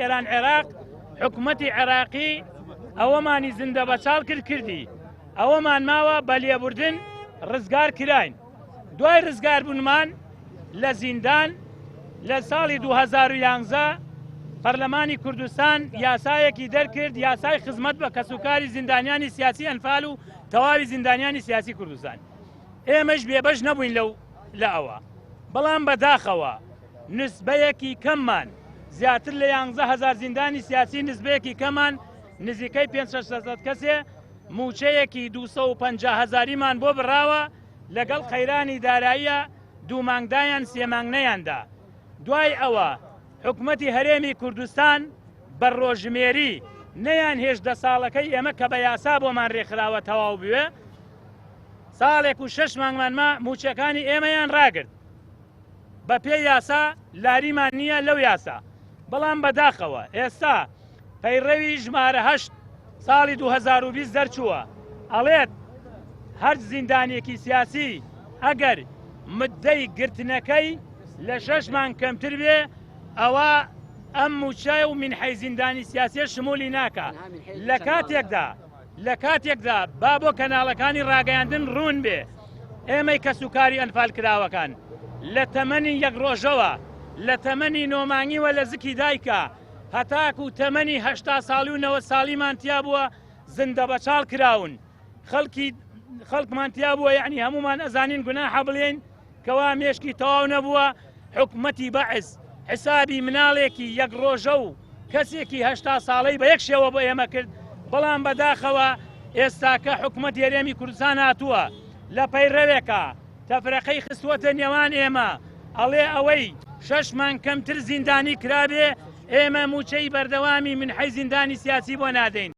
ئێران عێراق حکوومەتی عێراقی ئەوەمانی زیندە بەچاڵ کردی ئەوەمان ماوە بە لێبوردن ڕزگار کراین دوای ڕزگار بوونمان لە زیندان لە ساڵی 2011 پەرلەمانی کوردستان یاسایەکی دەرکرد یاسای خزمەت بە کەسوکاری زیندانیانی سیاسی ئەنفال و تەواوی زیندانیانی سیاسی کوردستان ئێمەش بێبەش نەبووین لە ئەوە بەڵام بەداخەوە نسبەیەکی کەممان زیاتر لە 11,000 زیندانی سیاسی نسبەیەکی کەمان نزیکەی 500 کەسێ موچەیەکی 250,000مان بۆ بڕاوە لەگەڵ خەیرانی داراییە دوومانگدایان سێمانگنەیاندا دوای ئەوە حکوومەتی هەرێمی کوردستان بە ڕۆژمێری نەیان هێشدە ساڵەکەی ئێمە کە بە یاسا بۆمان ڕێکخراوە تەواو بوێ ساڵێک و 6 مانگمانمە موچەکانی ئێمەیان ڕاگرت بە پێی یاسا لاریمان نییە لەو یاسا بەڵام بەداخەوە ئێستا پەیڕەوی ژمارە 8 ساڵی 2020 دەرچووە ئەڵێت هەر زیندانێکی سیاسی ئەگەر مدەی گرتنەکەی لە 6 مانگ کەمتر بێ ئەوە ئەم موچە و منحەی زیندانی سیاسیە شمولی ناکە لە کاتێکدا با بۆ کەناڵەکانی ڕاگەیاندن ڕوون بێ ئێمەی کەسوکاری ئەنفال کراوەکان لە تەمەنی یەک ڕۆژەوە لە تەمەنی نۆمانگیوە لە زکی دایکە هەتاکو و تەمەنی 80 ساڵی و 90 ساڵیمان تیا بووە زندە بەچاڵ کراون خەڵکمان تیا بووە یعنی هەمومان ئەزانین گوناحە بڵێن کەوا مێشکی تەواو نەبووە حکوومەتی بەعز حسابی مناڵێکی یەک ڕۆژە و کەسێکی 80 ساڵەی بە یەک شێوە بۆ ئێمە کرد بەڵام بەداخەوە ئێستاکە حکوومەت هەرێمی کوردستان هاتووە لە پەیڕەوێکە تەفرەقەی خستووەتە نێوان ئێمە ئەڵێ ئەوەی 6 مانگ کەمتر زیندانی کرابێ ئێمە موچەی بەردەوامی منحەی زیندانی سیاسی بۆ نادەین